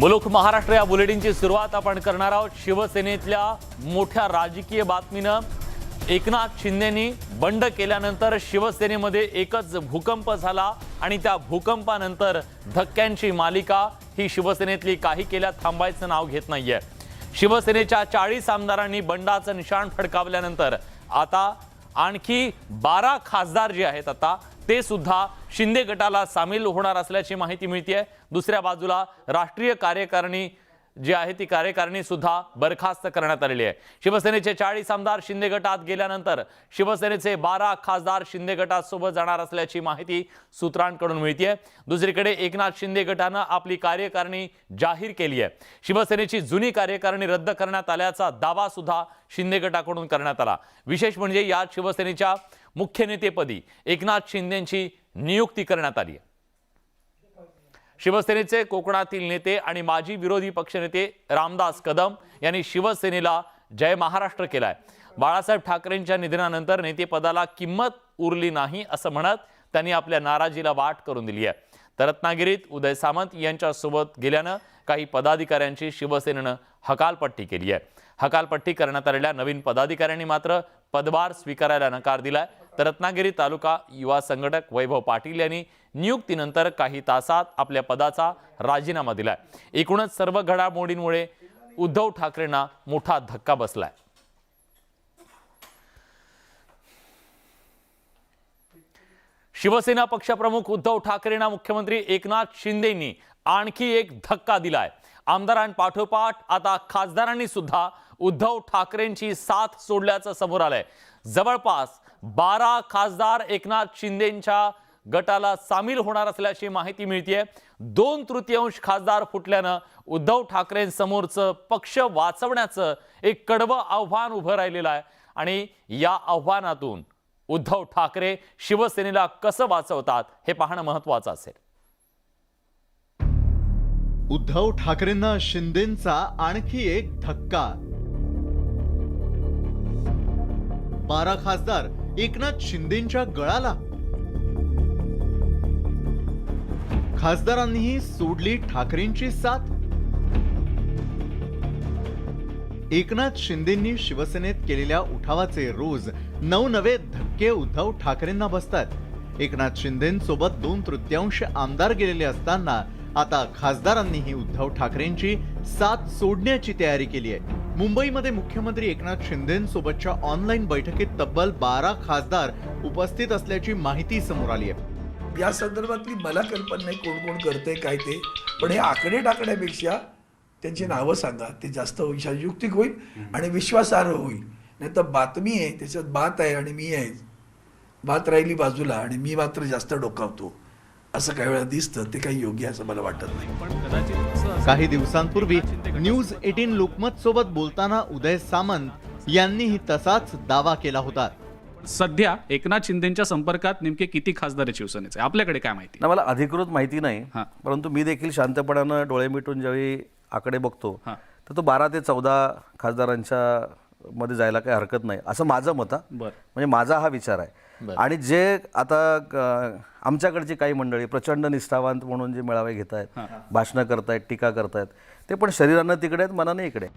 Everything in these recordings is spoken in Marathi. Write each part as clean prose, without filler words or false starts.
मुलुख महाराष्ट्र या बुलेटिनची सुरुवात आपण करणार आहोत शिवसेनेतल्या मोठ्या राजकीय बातमीनं। एकनाथ शिंदेंनी बंड केल्यानंतर शिवसेनेमध्ये एकच भूकंप झाला आणि त्या भूकंपानंतर धक्क्यांची मालिका ही शिवसेनेतली काही केल्या थांबायचं नाव घेत नाहीये। शिवसेनेच्या 40 आमदारांनी बंडाचं निशाण फडकावल्यानंतर आता आणखी 12 खासदार जे आहेत आता ते सुद्धा शिंदे गटाला सामील होणार असल्याची माहिती मिळते। दुसऱ्या बाजूला राष्ट्रीय कार्यकारिणी जी आहे ती कार्यकारिणी सुद्धा बरखास्त करण्यात आलेली आहे। शिवसेनेचे 40 आमदार शिंदे गटात गेल्यानंतर शिवसेनेचे 12 खासदार शिंदे गटासोबत जाणार असल्याची माहिती सूत्रांकडून मिळते। दुसरीकडे एकनाथ शिंदे गटाने आपली कार्यकारिणी जाहीर केली आहे। शिवसेनेची जुनी कार्यकारिणी रद्द करण्यात आल्याचा दावा सुद्धा शिंदे गटाकडून करण्यात आला। विशेष म्हणजे या शिवसेनेच्या मुख्य नेतेपदी एकनाथ शिंदेंची नियुक्ती करण्यात आली आहे। शिवसेनेचे कोकणातील नेते आणि माजी विरोधी पक्षनेते रामदास कदम यांनी शिवसेनेला जय महाराष्ट्र केलाय। बाळासाहेब ठाकरेंच्या निधनानंतर नेतेपदाला किंमत उरली नाही असं म्हणत त्यांनी आपल्या नाराजीला वाट करून दिली आहे। तर रत्नागिरीत उदय सामंत यांच्या सोबत गेल्यानं काही पदाधिकाऱ्यांची शिवसेनेनं हकालपट्टी केली आहे। हकालपट्टी करण्यात आलेल्या नवीन पदाधिकाऱ्यांनी मात्र पदभार स्वीकारायला नकार दिलाय। तर रत्नागिरी तालुका युवा संघटक वैभव पाटील यांनी नियुक्तीनंतर काही तासात आपल्या पदाचा राजीनामा दिलाय। एकूणच सर्व घडामोडींमुळे उद्धव ठाकरेंना मोठा धक्का बसलाय। शिवसेना पक्षप्रमुख उद्धव ठाकरेंना मुख्यमंत्री एकनाथ शिंदेंनी आणखी एक धक्का दिलाय। आमदारांपाठोपाठ आता खासदारांनी सुद्धा उद्धव ठाकरेंची साथ सोडल्याचं समोर आलंय। जवळपास 12 खासदार एकनाथ शिंदेंच्या गटाला सामील होणार असल्याची माहिती मिळतेय। 2/3 खासदार फुटल्यानं उद्धव ठाकरेंसमोरचं पक्ष वाचवण्याचं एक कडवं आव्हान उभं राहिलेलं आहे आणि या आव्हानातून उद्धव ठाकरे शिवसेनेला कसं वाचवतात हे पाहणं महत्त्वाचं असेल। उद्धव ठाकरेंना शिंदेंचा आणखी एक धक्का। 12 खासदार एकनाथ शिंदेंच्या गळाला। खासदारांनीही सोडली ठाकरेंची साथ। एकनाथ शिंदेंनी शिवसेनेत केलेल्या उठावाचे रोज नवनवे धक्के उद्धव ठाकरेंना बसतात। एकनाथ शिंदेंसोबत 2/3 आमदार गेलेले असताना आता खासदारांनीही उद्धव ठाकरेंची साथ सोडण्याची तयारी केली आहे। मुंबईमध्ये मुख्यमंत्री एकनाथ शिंदेंसोबतच्या ऑनलाईन बैठकीत तब्बल 12 खासदार उपस्थित असल्याची माहिती समोर आली आहे। या संदर्भातली मला कल्पना नाही कोण कोण करते काय ते, पण हे आकडे टाकण्यापेक्षा त्यांची नावं सांगा, ते जास्त युक्तिक होईल आणि विश्वासार्ह होईल। नाही तर बातमी आहे त्याच्यात बात आहे आणि मी आहे, बात राहिली बाजूला आणि मी मात्र जास्त डोकावतो असं काही वेळा दिसतं, ते काही योग्य असं मला वाटत नाही। काही दिवसांपूर्वी न्यूज 18 लोकमत सोबत बोलताना उदय सामंत यांनीही तसाच दावा केला होता। सध्या एकनाथ शिंदेच्या संपर्कात नेमके किती खासदार आहेत शिवसेनेचे, आपल्याकडे काय माहिती? ना मला अधिकृत माहिती नाही, परंतु मी देखील शांतपणानं डोळे मिटून ज्यावेळी आकडे बघतो तर तो 12 ते 14 खासदारांच्या मध्ये जायला काही हरकत नाही असं माझं मत आहे। म्हणजे माझा हा विचार आहे। आणि जे आता आमच्याकडची काही मंडळी प्रचंड निष्ठावंत म्हणून जे मेळावे घेत आहेत, भाषणं करतायत, टीका करतायत, ते पण शरीरानं तिकडे आहेत, मनाने इकडे।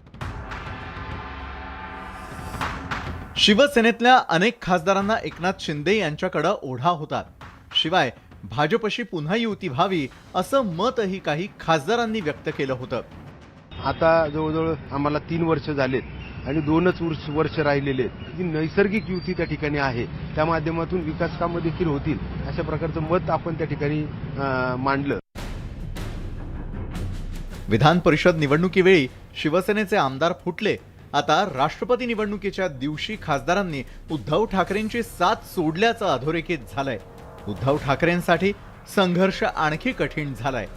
शिवसेनेतल्या अनेक खासदारांना एकनाथ शिंदे यांच्याकडे ओढा होता। शिवाय भाजपशी पुन्हा युती व्हावी असं मतही काही खासदारांनी व्यक्त केलं होतं। आता जवळजवळ आम्हाला 3 वर्ष झालेत आणि 2च वर्ष राहिलेले आहेत। जी नैसर्गिक युती त्या ठिकाणी आहे, त्या माध्यमातून विकास कामं देखील होतील अशा प्रकारचं मत आपण त्या ठिकाणी मांडलं। विधान परिषद निवडणुकीवेळी शिवसेनेचे आमदार फुटले। आता राष्ट्रपती निवडणुकीच्या दिवशी खासदारांनी उद्धव ठाकरेंची साथ सोडल्याचं अधोरेखित झालंय। उद्धव ठाकरेंसाठी संघर्ष आणखी कठीण झालाय।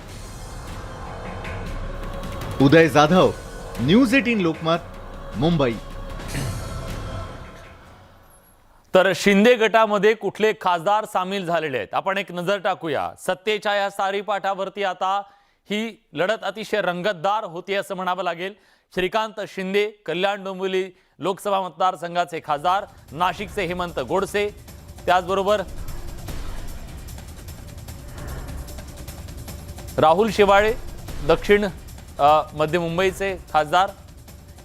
उदय जाधव, न्यूज 18 लोकमत, मुंबई। तर शिंदे गटामध्ये कुठले खासदार सामील झालेले आहेत आपण एक नजर टाकूया। सत्तेच्या या सारीपाठावरती आता ही लढत अतिशय रंगतदार होती असं म्हणावं लागेल। श्रीकांत शिंदे कल्याण डोंबिवली लोकसभा मतदारसंघाचे खासदार, नाशिकचे हेमंत गोडसे, त्याचबरोबर राहुल शेवाळे दक्षिण मध्य मुंबईचे खासदार,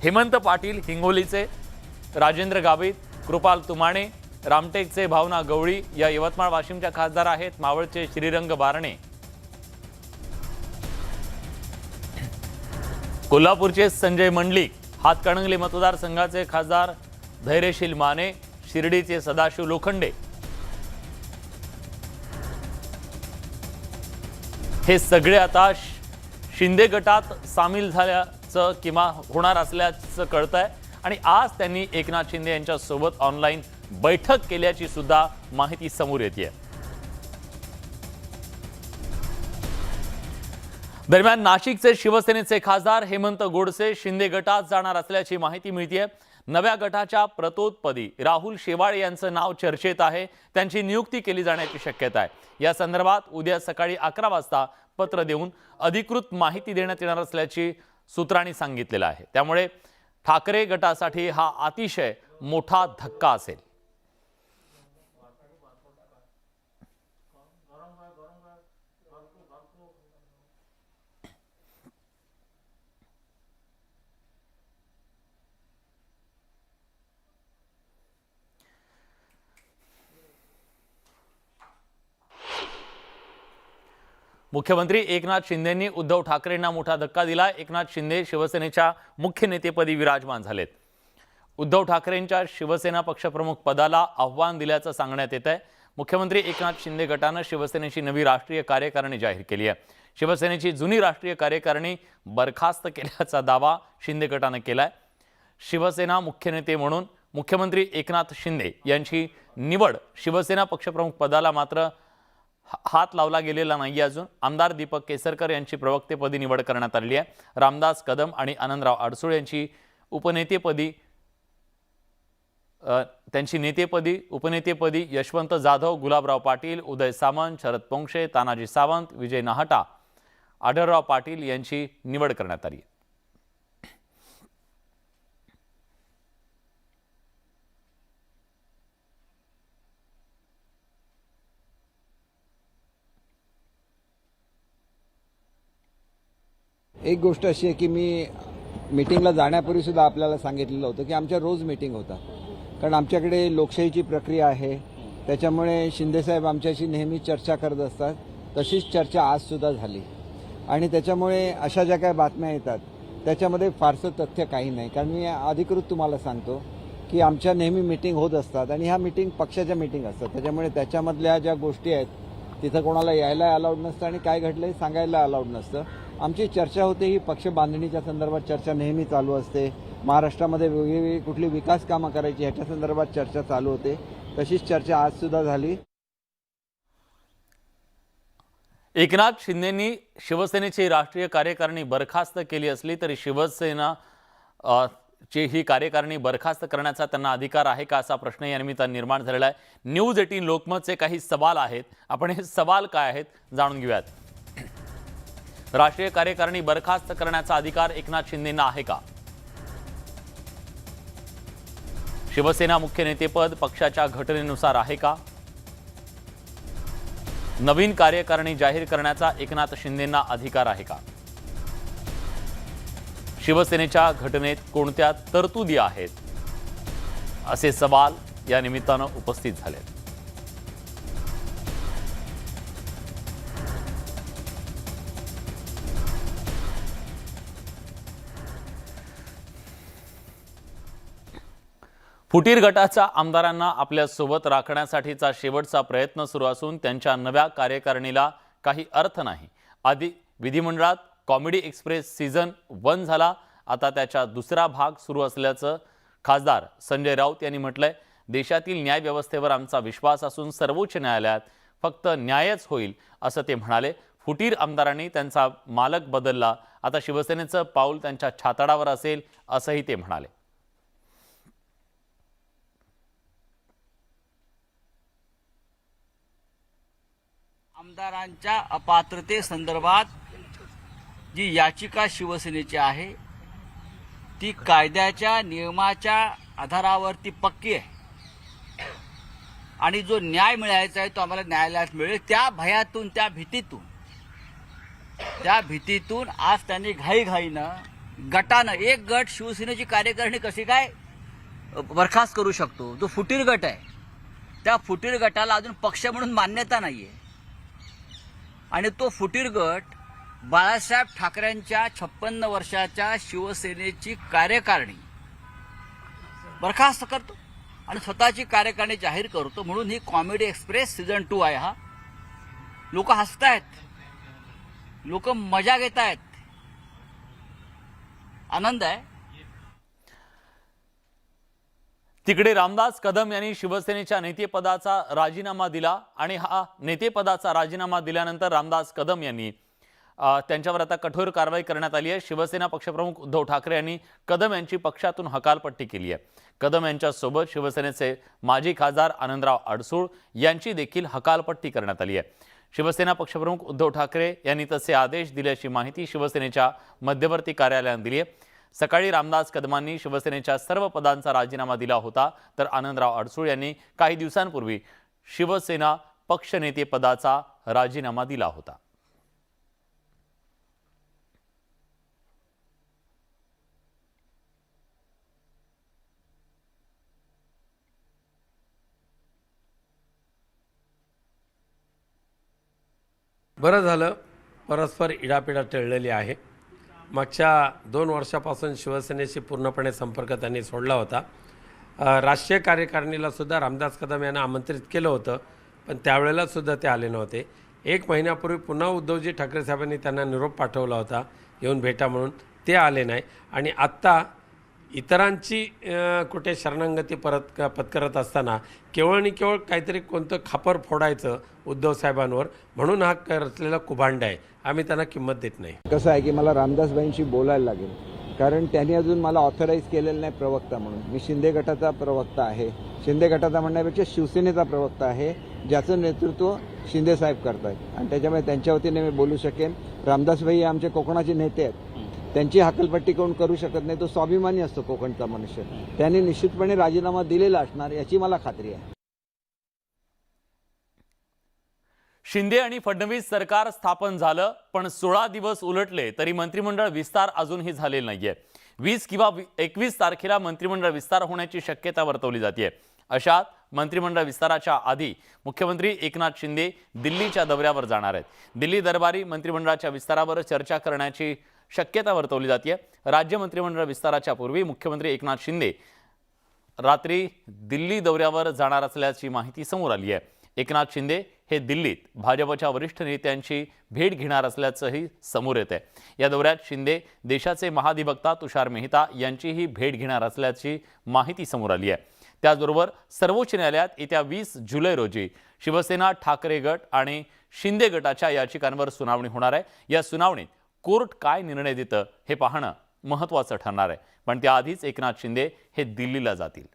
हेमंत पाटील हिंगोलीचे, राजेंद्र गावित, कृपाल तुमाणे, रामटेकचे भावना गवळी या यवतमाळ वाशिमच्या खासदार आहेत, मावळचे श्रीरंग बारणे, कोल्हापूरचे संजय मंडलिक, हातकणंगले मतदारसंघाचे खासदार धैर्यशील माने, शिर्डीचे सदाशिव लोखंडे हे सगळे आता शिंदे गटात सामील झाल्याचं किंवा होणार असल्याचं कळतंय आणि आज त्यांनी एकनाथ शिंदे यांच्या सोबत ऑनलाईन बैठक केल्याची सुद्धा माहिती समोर येते। दरम्यान नाशिकचे शिवसेनेचे खासदार हेमंत गोडसे शिंदे गटात जाणार असल्याची माहिती मिळते। नव्या गटाच्या प्रतोदपदी राहुल शेवाळे यांचं नाव चर्चेत आहे, त्यांची नियुक्ती केली जाण्याची शक्यता आहे। या संदर्भात उद्या सकाळी 11 वाजता पत्र देऊन अधिकृत माहिती देण्यात येणार असल्याची सूत्रांनी सांगितलेलं आहे। त्यामुळे ठाकरे गटासाठी हा अतिशय मोठा धक्का असेल। मुख्यमंत्री एकनाथ शिंदेंनी उद्धव ठाकरेंना मोठा धक्का दिला। एकनाथ शिंदे शिवसेनेच्या मुख्य नेतेपदी विराजमान झालेत। उद्धव ठाकरेंच्या शिवसेना पक्षप्रमुख पदाला आव्हान दिल्याचं सांगण्यात येत आहे। मुख्यमंत्री एकनाथ शिंदे गटानं शिवसेनेची नवी राष्ट्रीय कार्यकारिणी जाहीर केली आहे। शिवसेनेची जुनी राष्ट्रीय कार्यकारिणी बरखास्त केल्याचा दावा शिंदे गटानं केलाय। शिवसेना मुख्य नेते म्हणून मुख्यमंत्री एकनाथ शिंदे यांची निवड शिवसेना पक्षप्रमुख पदाला मात्र हात लावला गेलेला नाही। अजून आमदार दीपक केसरकर यांची प्रवक्तेपदी निवड करण्यात आली आहे। रामदास कदम आणि आनंदराव अडसूळ यांची उपनेतेपदी यशवंत जाधव, गुलाबराव पाटील, उदय सामंत, शरद पोंक्षे, तानाजी सावंत, विजय नाहटा, आढळराव पाटील यांची निवड करण्यात आली आहे। एक गोष्ट अशी आहे की मी मीटिंगला जाण्यापूर्वी सुद्धा आपल्याला सांगितलेलं होतं की आमच्या रोज मीटिंग होतात, कारण आमच्याकडे लोकशाहीची प्रक्रिया आहे। त्याच्यामुळे शिंदेसाहेब आमच्याशी नेहमी चर्चा करत असतात, तशीच चर्चा आज सुद्धा झाली आणि त्याच्यामुळे अशा ज्या काही बातम्या येतात त्याच्यामध्ये फारसं तथ्य काही नाही। कारण मी अधिकृत तुम्हाला सांगतो की आमच्या नेहमी मीटिंग होत असतात आणि ह्या मीटिंग पक्षाच्या मीटिंग असतात। त्याच्यामुळे त्याच्यामधल्या ज्या गोष्टी आहेत तिथं कोणाला यायला अलाउड नसतं आणि काय घडलं हे सांगायला अलाउड नसतं। आमची चर्चा होते ही पक्ष बांधणीच्या संदर्भात चर्चा नेहमी चालू असते। महाराष्ट्रामध्ये वेगवेगळी कुठली विकास कामं करायची ह्याच्या संदर्भात चर्चा चालू होते, तशीच चर्चा आज सुद्धा झाली। एकनाथ शिंदेंनी शिवसेनेची राष्ट्रीय कार्यकारिणी बरखास्त केली असली तरी शिवसेना ची ही कार्यकारिणी बरखास्त करण्याचा त्यांना अधिकार आहे का असा प्रश्न या निमित्तानं निर्माण झालेला आहे। न्यूज 18 लोकमतचे काही सवाल आहेत, आपण हे सवाल काय आहेत जाणून घेऊयात। राष्ट्रीय कार्यकारिणी बरखास्त करण्याचा अधिकार एकनाथ शिंदेंना आहे का? शिवसेना मुख्य नेतेपद पक्षाच्या घटनेनुसार आहे का? नवीन कार्यकारिणी जाहीर करण्याचा एकनाथ शिंदेंना अधिकार आहे का? शिवसेनेच्या घटनेत कोणत्या तरतुदी आहेत? असे सवाल या निमित्तानं उपस्थित झाले। फुटीर गटाच्या आमदारांना आपल्या सोबत राखण्यासाठीचा शेवटचा प्रयत्न सुरू असून त्यांच्या नव्या कार्यकारिणीला काही अर्थ नाही। आधी विधिमंडळात कॉमेडी एक्सप्रेस सीझन 1 झाला, आता त्याचा दुसरा भाग सुरू असल्याचं खासदार संजय राऊत यांनी म्हटलंय। देशातील न्याय व्यवस्थेवर आमचा विश्वास असून सर्वोच्च न्यायालयात फक्त न्यायच होईल असं ते म्हणाले। फुटीर आमदारांनी त्यांचा मालक बदलला, आता शिवसेनेचं पाऊल त्यांच्या छाताडावर असेल असंही ते म्हणाले। आमदारांच्या अपात्रतेसंदर्भात जी याचिका शिवसेनेची आहे ती कायद्याच्या नियमाच्या आधारावरती पक्की आहे आणि जो न्याय मिळायचा आहे तो आम्हाला न्यायालयात मिळेल। त्या भयातून, त्या भीतीतून त्या भीतीतून आज त्यांनी घाईघाईनं गटानं एक गट शिवसेनेची कार्यकारिणी कशी काय बरखास्त करू शकतो, जो फुटीर गट आहे त्या फुटीर गटाला अजून पक्ष म्हणून मान्यता नाहीये आणि तो फुटीर गट बाळासाहेब ठाकरेंच्या 56 वर्षाच्या शिवसेनेची कार्यकारिणी बरखास्त करतो आणि स्वतःची कार्यकारिणी जाहीर करतो. म्हणून ही कॉमेडी एक्सप्रेस सीझन 2 आहे. हा लोक हसतायत, लोक मजा घेत आहेत, आनंद आहे. तिकडे रामदास कदम यांनी शिवसेनेच्या नेतेपदाचा राजीनामा दिला आणि हा नेतेपदाचा राजीनामा दिल्यानंतर रामदास कदम यांनी त्यांच्यावर आता कठोर कारवाई करण्यात आली आहे. शिवसेना पक्षप्रमुख उद्धव ठाकरे यांनी कदम यांची पक्षातून हकालपट्टी केली आहे. कदम यांच्यासोबत शिवसेनेचे माजी खासदार आनंदराव अडसूळ यांची देखील हकालपट्टी करण्यात आली आहे. शिवसेना पक्षप्रमुख उद्धव ठाकरे यांनी तसे आदेश दिल्याची माहिती शिवसेनेच्या मध्यवर्ती कार्यालयाने दिली आहे. सकाळी रामदास कदमांनी शिवसेनेच्या सर्व पदांचा राजीनामा दिला होता, तर आनंदराव अडसूळ यांनी काही दिवसांपूर्वी शिवसेना पक्षनेतेपदाचा राजीनामा दिला होता. बरं झालं, परस्पर इडापिडा टळलेली आहे. मागच्या 2 वर्षापासून शिवसेनेशी पूर्णपणे संपर्क त्यांनी सोडला होता. राष्ट्रीय कार्यकारिणीला सुद्धा रामदास कदम यांना आमंत्रित केलं होतं, पण त्यावेळेला सुद्धा ते आले नव्हते. 1 महिन्यापूर्वी पुन्हा उद्धवजी ठाकरे साहेबांनी त्यांना निरोप पाठवला होता येऊन भेटा म्हणून, ते आले नाही. आणि आत्ता इतरांची कुठे शरणागती पत्करत असताना केवळ आणि केवळ काहीतरी कोणतं खापर फोडायचं उद्धव साहेबांवर, म्हणून हा रचलेला कुभांड आहे. आम्ही त्यांना किंमत देत नाही. कसं आहे की मला रामदासबाईंशी बोलायला लागेल, कारण त्यांनी अजून मला ऑथराईज केलेलं नाही प्रवक्ता म्हणून. मी शिंदे गटाचा प्रवक्ता आहे. शिंदे गटाचा म्हणण्यापेक्षा शिवसेनेचा प्रवक्ता आहे, ज्याचं नेतृत्व शिंदे साहेब करतायत आणि त्याच्यामुळे त्यांच्या वतीने मी बोलू शकेन. रामदासबाई हे आमचे कोकणाचे नेते आहेत, त्यांची हकलपट्टी कोण करू शकत नाही. तो स्वाभिमानी असतो कोकणचा मनुष्य. त्यांनी निश्चितपणे राजीनामा दिलेला असणार याची मला खात्री आहे. शिंदे आणि फडणवीस सरकार स्थापन झालं, पण 16 दिवस उलटले तरी मंत्रिमंडळ विस्तार अजूनही झालेला नाहीये. 20 किंवा 21 तारखेला मंत्रिमंडळ विस्तार होण्याची शक्यता वर्तवली जाते. अशात मंत्रिमंडळ विस्ताराच्या आधी मुख्यमंत्री एकनाथ शिंदे दिल्लीच्या दौऱ्यावर जाणार आहेत. दिल्ली दरबारी मंत्रिमंडळाच्या विस्तारावर चर्चा करण्याची शक्यता वर्तवली जाते. राज्य मंत्रिमंडळ विस्ताराच्या पूर्वी मुख्यमंत्री एकनाथ शिंदे रात्री दिल्ली दौऱ्यावर जाणार असल्याची माहिती समोर आली आहे. एकनाथ शिंदे हे दिल्लीत भाजपच्या वरिष्ठ नेत्यांची भेट घेणार असल्याचंही समोर येत आहे. या दौऱ्यात शिंदे देशाचे महाधिवक्ता तुषार मेहता यांचीही भेट घेणार असल्याची माहिती समोर आली आहे. त्याचबरोबर सर्वोच्च न्यायालयात येत्या 20 जुलै रोजी शिवसेना ठाकरे गट आणि शिंदे गटाच्या याचिकांवर सुनावणी होणार आहे. या सुनावणीत कोर्ट काय निर्णय देतं हे पाहणं महत्त्वाचं ठरणार आहे. पण त्याआधीच एकनाथ शिंदे हे दिल्लीला जातील.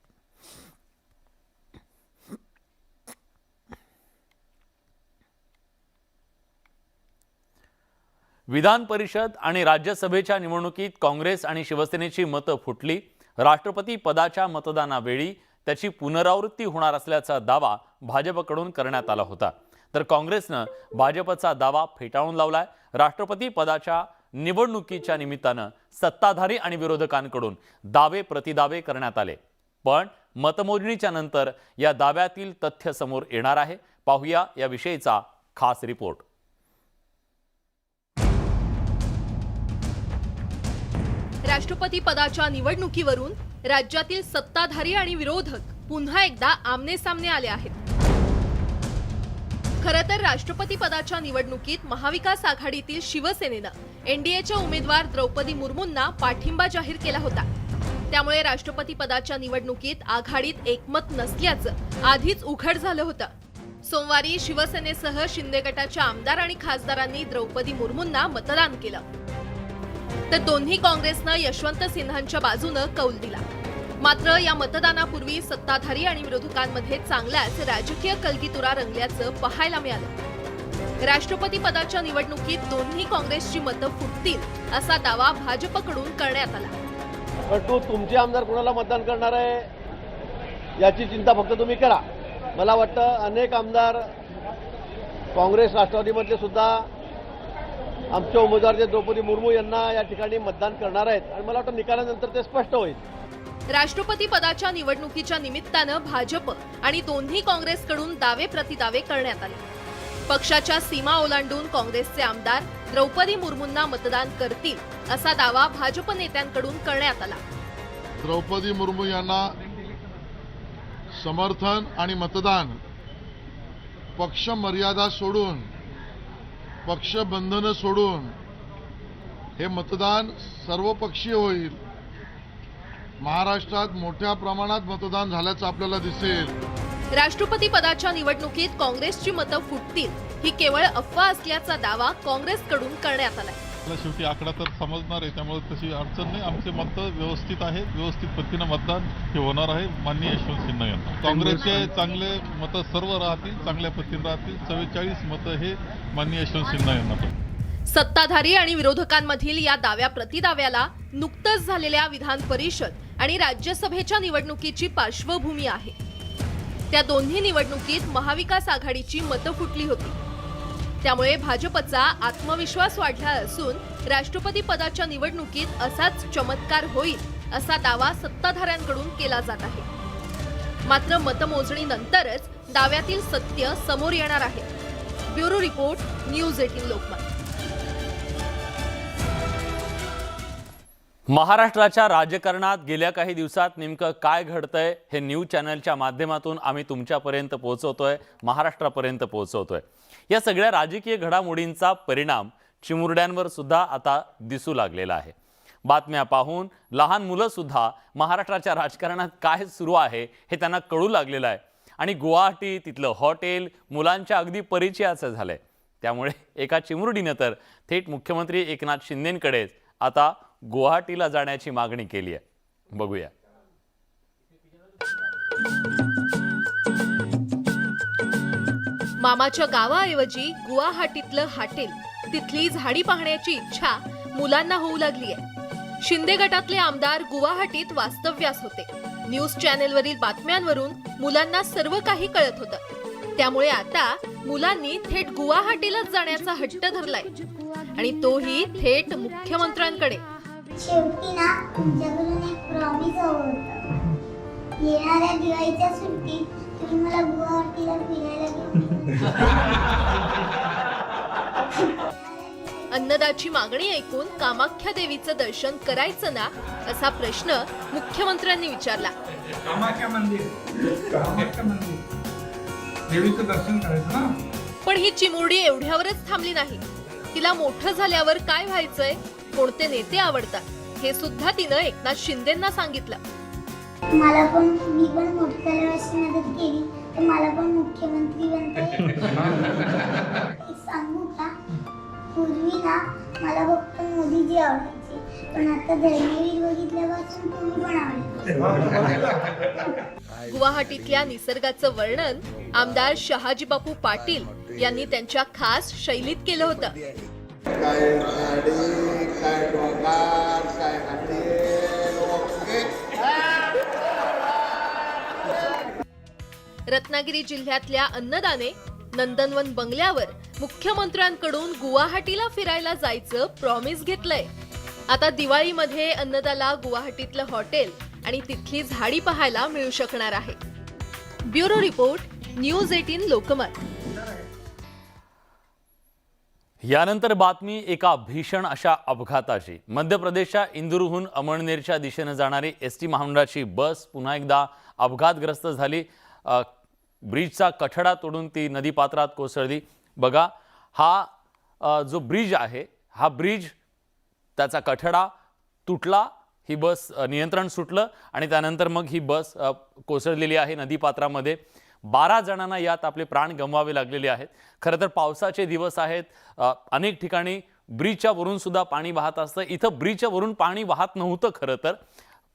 विधान परिषद आणि राज्यसभेच्या निवडणुकीत काँग्रेस आणि शिवसेनेची मतं फुटली. राष्ट्रपती पदाच्या मतदानावेळी त्याची पुनरावृत्ती होणार असल्याचा दावा भाजपकडून करण्यात आला होता, तर काँग्रेसनं भाजपचा दावा फेटाळून लावलाय. राष्ट्रपती पदाच्या निवडणुकीच्या निमित्तानं सत्ताधारी आणि विरोधकांकडून दावे प्रतिदावे करण्यात आले, पण मतमोजणीच्या नंतर या दाव्यातील तथ्य समोर येणार आहे. पाहूया याविषयीचा खास रिपोर्ट. राष्ट्रपती पदाच्या निवडणुकीवरून राज्यातील सत्ताधारी आणि विरोधक पुन्हा एकदा आमनेसामने आले आहेत. खरं तर राष्ट्रपती पदाच्या निवडणुकीत महाविकास आघाडीतील शिवसेनेनं एनडीएच्या उमेदवार द्रौपदी मुर्मूंना पाठिंबा जाहीर केला होता. त्यामुळे राष्ट्रपती पदाच्या निवडणुकीत आघाडीत एकमत नसल्याचं आधीच उघड झालं होतं. सोमवारी शिवसेनेसह शिंदे गटाच्या आमदार आणि खासदारांनी द्रौपदी मुर्मूंना मतदान केलं, तर दोन्ही काँग्रेसनं यशवंत सिन्हांच्या बाजूनं कौल दिला. मात्र या मतदानापूर्वी सत्ताधारी आणि विरोधकांमध्ये चांगल्याच राजकीय कलगीतुरा रंगल्याचं पाहायला मिळालं. राष्ट्रपती पदाच्या निवडणुकीत दोन्ही काँग्रेसची मतं फुटतील असा दावा भाजपकडून करण्यात आला. पण तो तुमचे आमदार कोणाला मतदान करणार आहे याची चिंता फक्त तुम्ही करा. मला वाटतं अनेक आमदार काँग्रेस राष्ट्रवादीमधले सुद्धा आमचे उमेदवार जे द्रौपदी मुर्मू यांना या ठिकाणी मतदान करणार आहेत आणि मला वाटतं निकालानंतर ते स्पष्ट होईल. राष्ट्रपती पदाच्या निवडणुकीच्या निमित्तानं भाजप आणि दोन्ही काँग्रेसकडून दावे प्रतिदावे करण्यात आले. पक्षाच्या सीमा ओलांडून काँग्रेसचे आमदार द्रौपदी मुर्मूंना मतदान करतील असा दावा भाजप नेत्यांकडून करण्यात आला. द्रौपदी मुर्मू यांना समर्थन आणि मतदान पक्ष मर्यादा सोडून, पक्ष बंधनं सोडून हे मतदान सर्वपक्षीय होईल. महाराष्ट्रात मोठ्या प्रमाणात मतदान झाल्याचं आपल्याला दिसेल. राष्ट्रपती पदाच्या निवडणुकीत काँग्रेसची मतं फुटतील ही केवळ अफवा असल्याचा दावा काँग्रेसकडून करण्यात आलाय. शेवटी आकडा तर समजणार आहे, त्यामुळे तशी अडचण नाही. आमचे मत व्यवस्थित आहे, व्यवस्थित पद्धतीनं मतदान हे होणार आहे माननीय यशवंत सिन्हा यांना. काँग्रेसचे चांगले मतं सर्व राहतील, चांगल्या पद्धतीने राहतील. 44 मतं हे माननीय यशवंत सिन्हा यांना पण. सत्ताधारी आणि विरोधकांमधील या दाव्या प्रतिदाव्याला नुकतंच झालेल्या विधान परिषद आणि राज्यसभेच्या निवडणुकीची पार्श्वभूमी आहे. त्या दोन्ही निवडणुकीत महाविकास आघाडीची मतं फुटली होती. त्यामुळे भाजपचा आत्मविश्वास वाढला असून राष्ट्रपती पदाच्या निवडणुकीत असाच चमत्कार होईल असा दावा सत्ताधाऱ्यांकडून केला जात आहे. मात्र मतमोजणीनंतरच दाव्यातील सत्य समोर येणार आहे. Bureau report, news 18 Lokmat. महाराष्ट्राच्या राजकारणात गेल्या काही दिवसात नेमकं काय घडतंय हे न्यूज चॅनलच्या माध्यमातून आम्ही तुमच्यापर्यंत पोहोचवतोय, महाराष्ट्रापर्यंत पोहोचवतोय. या सगळ्या राजकीय घडामोडींचा परिणाम चिमुरड्यांवर सुद्धा आता दिसू लागलेला आहे. बातम्या पाहून लहान मुलं सुद्धा महाराष्ट्राच्या राजकारणात काय सुरू आहे हे त्यांना कळू लागलेलं आहे. आणि गुवाहाटी तिथलं हॉटेल मुलांच्या अगदी परिचयाचं झालंय. त्यामुळे एका चिमुरडीनं तर थेट मुख्यमंत्री एकनाथ शिंदेंकडेच आता गुवाहाटीला जाण्याची मागणी केली आहे. बघूया. मामाच्या गावाऐवजी गुवाहाटीतलं हॉटेल, तिथली झाडी पाहण्याची इच्छा मुलांना होऊ लागली आहे. शिंदे गटातले आमदार गुवाहाटीत वास्तव्यास होते. न्यूज चॅनेलवरील बातम्यांवरून मुलांना सर्व काही कळत होतं. त्यामुळे आता मुलांनी थेट गुवाहाटीलाच जाण्याचा हट्ट धरलाय आणि तोही थेट मुख्यमंत्र्यांकडे. शेवटी ना तुमच्याकडून एक प्रॉमिस हवं होतं. येणाऱ्या दिवाळीच्या सुट्टीत तुम्ही मला गुवाहाटीला फिरायला घेऊन. अन्नदाची मागणी ऐकून कामाख्या देवीचं दर्शन करायचं ना असा प्रश्न मुख्यमंत्र्यांनी विचारला. कामाख्या मंदिर देवीचं दर्शन करायचं ना. पण ही चिमुरडी एवढ्यावरच थांबली नाही. तिला मोठं झाल्यावर काय व्हायचंय, कोणते नेते आवडतात हे सुद्धा तिनं एकनाथ शिंदेंना सांगितलं. मला पण मी पण मोठं झाल्यावर मदत केली तर मला पण मुख्यमंत्री बनता येईल. सांगू का, पूर्वी ना मला फक्त मोदीजी आवडायचे, पण आता धर्मवीर बघितल्यापासून तुम्ही पण आवडते. गुवाहाटीतल्या निसर्गाचं वर्णन आमदार शहाजी बापू पाटील यांनी त्यांच्या खास शैलीत केलं होतं. काय झाडे, काय डोंगर, काय रत्नागिरी जिल्ह्यातल्या अन्नदाने नंदनवन बंगल्यावर मुख्यमंत्र्यांकडून गुवाहाटीला फिरायला जायचं प्रॉमिस घेतलंय. आता दिवाळीमध्ये अन्नदाला गुवाहाटीतलं हॉटेल आणि तिथली झाडी पाहायला मिळू शकणार आहे. Bureau report, news 18 Lokmat. यानंतर बातमी एका भीषण अशा अपघाताची. मध्य प्रदेशच्या इंदूरहून अमळनेरच्या दिशेने जाणारी एसटी महामंडळाची बस पुन्हा एकदा अपघातग्रस्त झाली. ब्रिजचा कठडा तोडून ती नदीपात्रात कोसळली. बघा, हा जो ब्रिज आहे, हा ब्रिज त्याचा कठडा तुटला, ही बस नियंत्रण सुटलं आणि त्यानंतर मग ही बस कोसळलेली आहे नदीपात्रामध्ये. 12 जणांना यात आपले प्राण गमवावे लागलेले आहेत. खरं तर पावसाचे दिवस आहेत, अनेक ठिकाणी ब्रिजच्या वरून सुद्धा पाणी वाहत असतं. इथं ब्रिजच्या वरून पाणी वाहत नव्हतं खरं तर,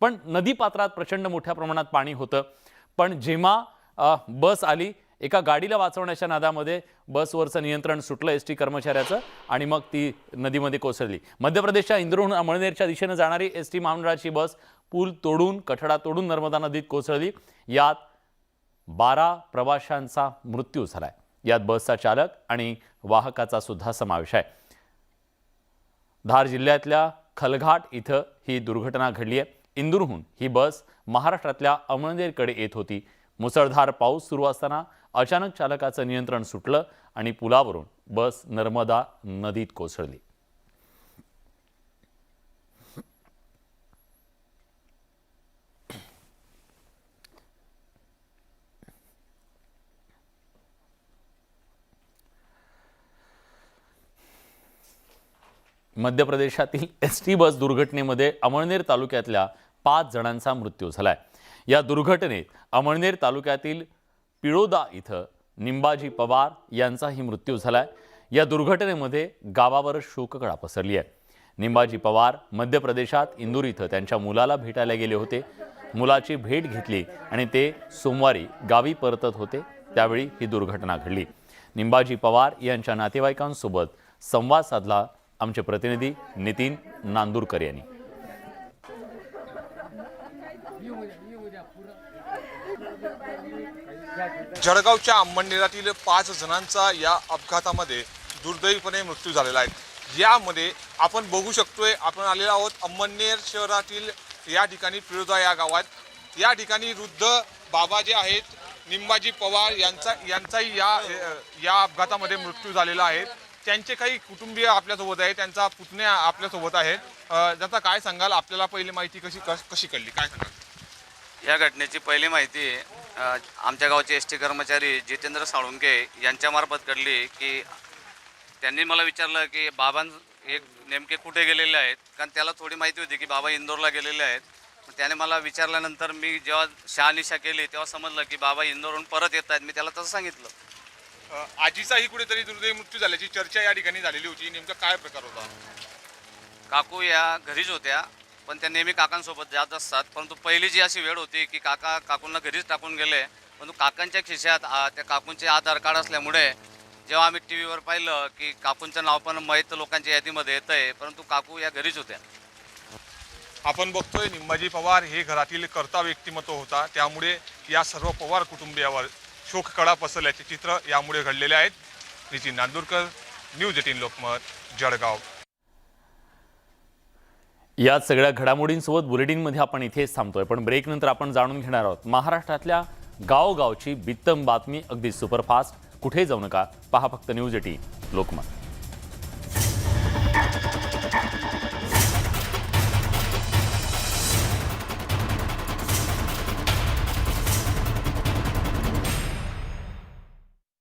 पण नदीपात्रात प्रचंड मोठ्या प्रमाणात पाणी होतं. पण जेव्हा बस आली, एका गाडीला वाचवण्याच्या नादामध्ये बसवरचं नियंत्रण सुटलं एसटी कर्मचाऱ्याचं आणि मग ती नदीमध्ये कोसळली. मध्य प्रदेशच्या इंदूरहून अमळनेरच्या दिशेने जाणारी एसटी महामंडळाची बस पूल तोडून, कठडा तोडून नर्मदा नदीत कोसळली. यात 12 प्रवाशांचा मृत्यू झालाय. यात बसचा चालक आणि वाहकाचा सुद्धा समावेश आहे. धार जिल्ह्यातल्या खलघाट इथं ही दुर्घटना घडली आहे. इंदूरहून ही बस महाराष्ट्रातल्या अमळनेरकडे येत होती. मुसळधार पाऊस सुरू असताना अचानक चालकाचं नियंत्रण सुटलं आणि पुलावरून बस नर्मदा नदीत कोसळली. मध्य प्रदेशातील एसटी बस दुर्घटनेमध्ये अमळनेर तालुक्यातल्या 5 जणांचा मृत्यू झालाय. या दुर्घटनेत अमळनेर तालुक्यातील पिळोदा इथं निंबाजी पवार यांचाही मृत्यू झालाय. या दुर्घटनेमध्ये गावावर शोककळा पसरली आहे. निंबाजी पवार मध्य प्रदेशात इंदूर इथं त्यांच्या मुलाला भेटायला गेले होते. मुलाची भेट घेतली आणि ते सोमवारी गावी परतत होते. त्यावेळी ही दुर्घटना घडली. निंबाजी पवार यांच्या नातेवाईकांसोबत संवाद साधला आमचे प्रतिनिधी नितीन नांदुरकर यांनी. जळगावच्या अंमळनेरातील 5 जणांचा या अपघातामध्ये दुर्दैवीपणे मृत्यू झालेला आहे. यामध्ये आपण बघू शकतोय, आपण आलेलो आहोत अंमळनेर शहरातील या ठिकाणी पिळोदा या गावात. या ठिकाणी वृद्ध बाबा जे आहेत निंबाजी पवार यांचाही या अपघातामध्ये मृत्यू झालेला आहे. त्यांचे काही कुटुंबीय आपल्यासोबत आहेत, त्यांचा पुतण्या आपल्यासोबत आहेत. त्याचा काय सांगाल? आपल्याला पहिली माहिती कशी कळली, काय सांगाल? या घटनेची पहिली माहिती आमच्या गावचे एस टी कर्मचारी जितेंद्र साळुंके यांच्यामार्फत कळली की त्यांनी मला विचारलं की बाबा नेमके कुठे गेलेले आहेत, कारण त्याला थोडी माहिती होती की बाबा इंदोरला गेलेले आहेत. त्याने मला विचारल्यानंतर मी जेव्हा शहानिशा केली तेव्हा समजलं की बाबा इंदोरहून परत येत आहेत. मी त्याला तसं सांगितलं. आजीचाही कुठेतरी दुर्दैवी मृत्यू झाल्याची चर्चा या ठिकाणी झालेली होती. नेमका काय प्रकार होता? काकू या घरीच होत्या, पण त्या नेहमी काकांसोबत जात असतात. परंतु पहिली जी अशी वेळ होती की काकूंना घरीच टाकून गेले, परंतु काकांच्या खिशात त्या काकूंचे आधार कार्ड असल्यामुळे जेव्हा आम्ही टी व्हीवर पाहिलं की काकूंचं नाव पण मयत लोकांच्या यादीमध्ये येत आहे, परंतु काकू या घरीच होत्या. आपण बघतोय निंबाजी पवार हे घरातील कर्ता व्यक्तिमत्व होता. त्यामुळे या सर्व पवार कुटुंबियावर शोककळा पसरल्याचे चित्र यामुळे घडलेले आहेत. नितीन नांदुरकर, न्यूज 18 लोकमत, जळगाव. या सगळ्या घडामोडींसोबत बुलेटिनमध्ये आपण इथेच थांबतोय, पण ब्रेकनंतर आपण जाणून घेणार आहोत महाराष्ट्रातल्या गावगावची बित्तम बातमी, अगदी सुपरफास्ट. कुठे जाऊ नका, पहा फक्त न्यूज 18 लोकमत.